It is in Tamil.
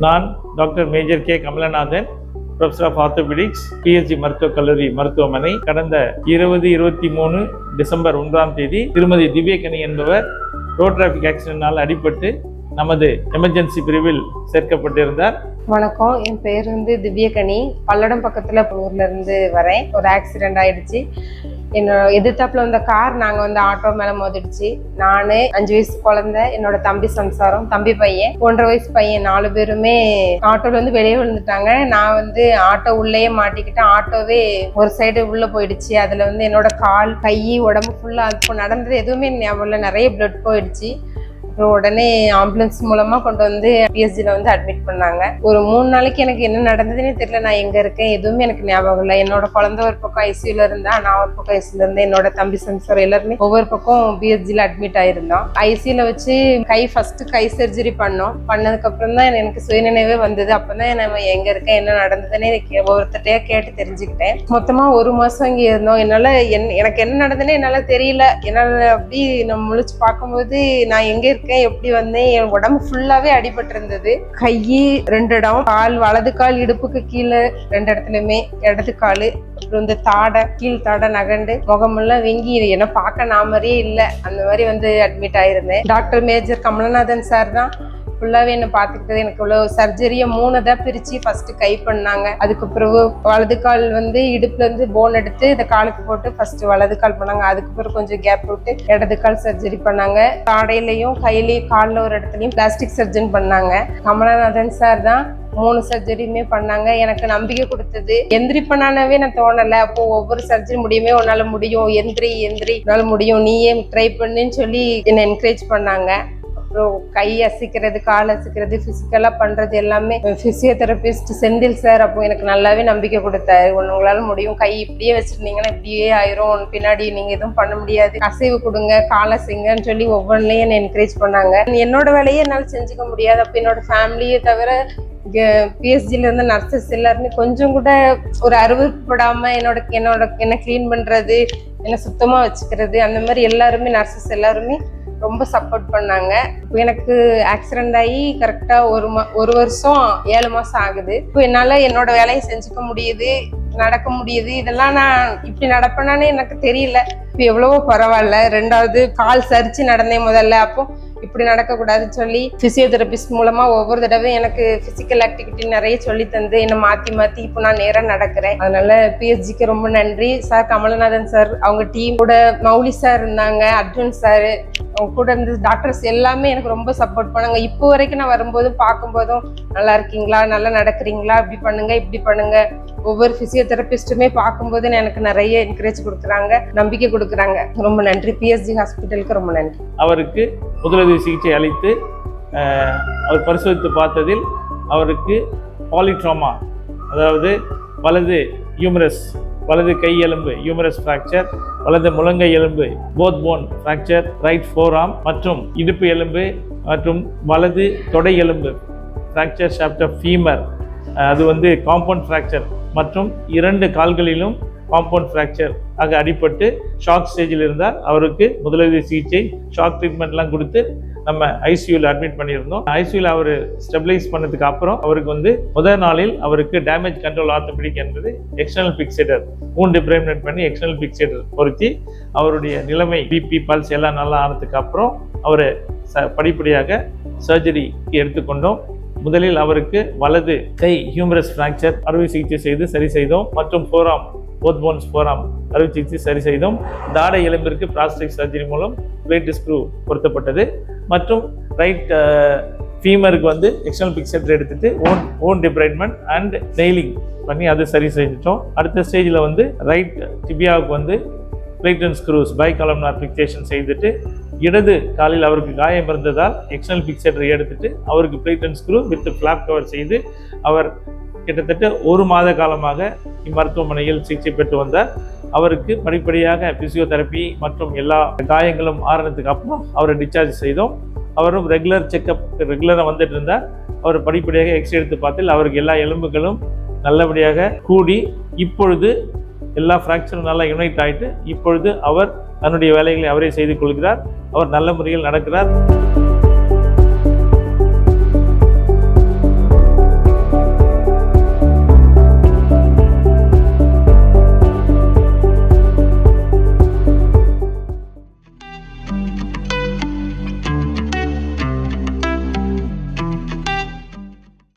நான் doctor major K Kamalanathan, professor of orthopaedics, PSG மருத்துவக் கல்லூரி மருத்துவமனை. கடந்த 2023 டிசம்பர் 1ஆம் தேதி திருமதி திவ்யகனி என்பவர் ரோட் டிராஃபிக் ஆக்சிடென்ட்னால் அடிபட்டு நமது எமர்ஜென்சி பிரிவில் சேர்க்கப்பட்டிருந்தார். வணக்கம், என் பேர் திவ்யகனி. பல்லடம் பக்கத்தில் ஊர்ல இருந்து வரேன். ஒரு ஆக்சிடென்ட் ஆயிடுச்சு. என்னோட எதிர்த்தாப்புல வந்த கார் நாங்கள் ஆட்டோ மேலே மோதிடுச்சு. நான் 5 வயசு குழந்தை, என்னோட தம்பி சம்சாரம், தம்பி பையன் 1.5 வயசு பையன், 4 பேருமே ஆட்டோல வெளியே விழுந்துட்டாங்க. நான் ஆட்டோ உள்ளேயே மாட்டிக்கிட்டேன். ஆட்டோவே ஒரு சைடு உள்ள போயிடுச்சு. அதுல என்னோட கால், கை, உடம்பு ஃபுல்லா அது நடந்தது எதுவுமே ஞாபகம் இல்லை. நிறைய பிளட் போயிடுச்சு. அப்புறம் உடனே ஆம்புலன்ஸ் மூலமா கொண்டு பிஎஸ்ஜில அட்மிட் பண்ணாங்க. ஒரு 3 நாளைக்கு எனக்கு என்ன நடந்ததுன்னே தெரியல. நான் எங்க இருக்கேன் எதுவுமே எனக்கு ஞாபகம் இல்லை. என்னோட குழந்தை ஒரு பக்கம் ஐசியூல இருந்தா, நான் ஒரு பக்கம் ஐசியூல இருந்தேன். என்னோட தம்பி சம்சார் எல்லாருமே ஒவ்வொரு பக்கம் பிஎஸ்ஜில அட்மிட் ஆயிருந்தோம். ஐசியூல வச்சு ஃபர்ஸ்ட் கை சர்ஜரி பண்ணதுக்கு அப்புறம் தான் எனக்கு சுயநினைவே வந்தது. அப்பதான் நம்ம எங்க இருக்கேன் என்ன நடந்ததுன்னே ஒவ்வொருத்தையா கேட்டு தெரிஞ்சுக்கிட்டேன். மொத்தமா 1 மாசம் இங்க இருந்தோம். எனக்கு என்ன நடந்ததுன்னே என்னால தெரியல. என்னால அப்படி நம்ம முழிச்சு பார்க்கும்போது நான் எங்க இருக்கேன், எப்படி வந்தேன், என் உடம்பு ஃபுல்லாவே அடிபட்டு இருந்தது. கை 2 இடம், கால், வலது கால் இடுப்புக்கு கீழே 2 இடத்துலயுமே, இடது காலு, அப்புறம் இந்த தாடை, கீழ் தாடை நகண்டு, முகமெல்லாம் வீங்கி என்ன பார்க்க நான் மாதிரியே இல்லை. அந்த மாதிரி அட்மிட் ஆயிருந்தேன். டாக்டர் மேஜர் கமலநாதன் சார் தான் ஃபுல்லாவே என்ன பார்த்துக்கிட்டது. எனக்கு இவ்வளோ சர்ஜரியை 3 தான் பிரிச்சு ஃபர்ஸ்ட் கை பண்ணாங்க. அதுக்கு பிறகு வலது கால் இடுப்புல போன் எடுத்து இந்த காலுக்கு போட்டு ஃபர்ஸ்ட் வலது கால் பண்ணாங்க. அதுக்கு பிறகு கொஞ்சம் கேப் விட்டு இடது கால் சர்ஜரி பண்ணாங்க. தாடையிலையும் கையிலையும் காலில் ஒரு இடத்துலையும் பிளாஸ்டிக் சர்ஜன் பண்ணாங்க. கமலநாதன் சார் தான் 3 சர்ஜரியுமே பண்ணாங்க. எனக்கு நம்பிக்கை கொடுத்தது. எந்திரிப்பனானவே நான் தோணலை. அப்போ ஒவ்வொரு சர்ஜரி முடியுமே, உன்னால முடியும், எந்திரி உன்னால முடியும், நீயே ட்ரை பண்ணுன்னு சொல்லி என்னை என்கரேஜ் பண்ணாங்க. அப்புறம் கை அசைக்கிறது, கால் அசைக்கிறது, பிசிக்கலா பண்றது எல்லாமே பிசியோதெரபிஸ்ட் செந்தில் சார் அப்போ எனக்கு நல்லாவே நம்பிக்கை கொடுத்தாரு. உங்களால முடியும், கை இப்படியே வச்சிருந்தீங்கன்னா இப்படியே ஆயிரும், பின்னாடி நீங்க எதுவும் பண்ண முடியாது, அசைவு கொடுங்க, கால் அசைங்கன்னு சொல்லி ஒவ்வொன்றையும் என்னை என்கரேஜ் பண்ணாங்க. என்னோட வேலையை என்னால் செஞ்சுக்க முடியாது. அப்போ என்னோட ஃபேமிலியை தவிர பிஎஸ்ஜில இருந்து நர்சஸ் எல்லாருமே கொஞ்சம் கூட ஒரு அருவப்படாம என்ன கிளீன் பண்றது, என்ன சுத்தமா வச்சுக்கிறது, அந்த மாதிரி எல்லாருமே நர்சஸ் எல்லாருமே ரொம்ப சப்போர்ட் பண்ணாங்க. இப்போ எனக்கு ஆக்சிடென்ட் ஆகி கரெக்டா 1 வருஷம் 7 மாசம் ஆகுது. இப்போ என்னால என்னோட வேலையை செஞ்சுக்க முடியுது, நடக்க முடியுது. இதெல்லாம் நான் இப்படி நடப்பேனானே எனக்கு தெரியல. இப்போ எவ்வளவோ பரவாயில்ல. 2வது கால் சரிச்சு நடந்தேன் முதல்ல. அப்போ இப்படி நடக்கக்கூடாதுன்னு சொல்லி பிசியோதெரபிஸ்ட் மூலமா ஒவ்வொரு தடவை எனக்கு பிசிக்கல் ஆக்டிவிட்டி நிறைய சொல்லி தந்து என்னை மாத்தி இப்போ நான் நேரா நடக்கிறேன். அதனால பிஎஸ்ஜிக்கு ரொம்ப நன்றி. சார் கமலநாதன் சார், அவங்க டீம் கூட மௌலி சார் இருந்தாங்க, அர்ஜுன் சார், அவங்க கூட இருந்த டாக்டர்ஸ் எல்லாமே எனக்கு ரொம்ப சப்போர்ட் பண்ணாங்க. இப்போ வரைக்கும் நான் வரும்போதும் பார்க்கும்போதும் நல்லா இருக்கீங்களா, நல்லா நடக்கிறீங்களா, இப்படி பண்ணுங்க. ஒவ்வொரு பிசியோதெரபிஸ்டுமே பார்க்கும்போது எனக்கு நிறைய என்கரேஜ் கொடுக்குறாங்க, நம்பிக்கை கொடுக்குறாங்க. ரொம்ப நன்றி. பிஎஸ்ஜி ஹாஸ்பிட்டலுக்கு ரொம்ப நன்றி. அவருக்கு முதலுதவி சிகிச்சை அளித்து அவர் பரிசோதித்து பார்த்ததில் அவருக்கு பாலிட்ராமா, அதாவது வலது ஹியூமரஸ், வலது கை எலும்பு ஹியூமரஸ் ஃப்ராக்சர், வலது முழங்கை எலும்பு போத் போன் ஃப்ராக்சர், ரைட் ஃபோர்ஆர்ம் மற்றும் இடுப்பு எலும்பு மற்றும் வலது தொடை எலும்பு ஃப்ராக்சர் ஷாஃப்ட் ஆஃப் ஃபீமர், அது காம்பவுண்ட் ஃப்ராக்சர் மற்றும் 2 கால்களிலும் காம்பவுண்ட் ஃப்ராக்சர் ஆக அடிபட்டு ஷாக் ஸ்டேஜில் இருந்தால் அவருக்கு முதலுதவி சிகிச்சை, ஷாக் ட்ரீட்மெண்ட்லாம் கொடுத்து நம்ம ஐசியூவில் அட்மிட் பண்ணியிருந்தோம். ஐசியூவில் அவர் ஸ்டெபிலைஸ் பண்ணதுக்கு அப்புறம் அவருக்கு முதல் நாளில் அவருக்கு டேமேஜ் கண்ட்ரோல் ஆர்த்தோபெடிக் என்பது எக்ஸ்டர்னல் பிக்சேட்டர் டிப்ரைமெண்ட் பண்ணி எக்ஸ்டர்னல் பிக்சேட்டர் பொருத்தி அவருடைய நிலைமை, பிபி, பல்ஸ் எல்லாம் நல்லா ஆனதுக்கு அப்புறம் அவரை படிப்படியாக சர்ஜரிக்கு எடுத்துக்கொண்டோம். முதலில் அவருக்கு வலது கை ஹியூமரஸ் ஃப்ராக்சர் அறுவை சிகிச்சை செய்து சரி செய்தோம் மற்றும் போத் போன்ஸ் ஃபோர்ஆர்ம் அறுவை சிகிச்சை சரி செய்தோம். தாடை எலும்பிற்கு பிளாஸ்டிக் சர்ஜரி மூலம் பிளேட் ஸ்க்ரூ பொருத்தப்பட்டது மற்றும் ரைட் ஃபீமருக்கு எக்ஸ்டர்னல் பிக்சர் எடுத்துட்டு ஓன் டிப்ரைட்மெண்ட் அண்ட் நெயிலிங் பண்ணி அதை சரி செஞ்சிட்டோம். அடுத்த ஸ்டேஜில் ரைட் டிபியாவுக்கு plate and screws bicolumnar fixation செய்துட்டு இடது காலில் அவருக்கு காயம் இருந்ததால் எக்ஸ்டர்னல் பிக்சரை எடுத்துட்டு அவருக்கு plate and screw with flap cover செய்து அவர் கிட்டத்தட்ட 1 மாத காலமாக இம்மருத்துவமனையில் சிகிச்சை பெற்று வந்தார். அவருக்கு படிப்படியாக பிசியோதெரப்பி மற்றும் எல்லா காயங்களும் ஆறுனதுக்கு அப்புறம் அவரை டிஸ்சார்ஜ் செய்தோம். அவரும் ரெகுலர் செக்அப் ரெகுலராக வந்துட்டு இருந்தார். அவர் படிப்படியாக எக்ஸ்ரே எடுத்து பார்த்தில் அவருக்கு எல்லா எலும்புகளும் நல்லபடியாக கூடி இப்பொழுது எல்லா ஃப்ராக்சரும் நல்லா யுனைட் ஆகிட்டு இப்பொழுது அவர் தன்னுடைய வேலைகளை அவரே செய்து கொள்கிறார். அவர் நல்ல முறையில் நடக்கிறார்.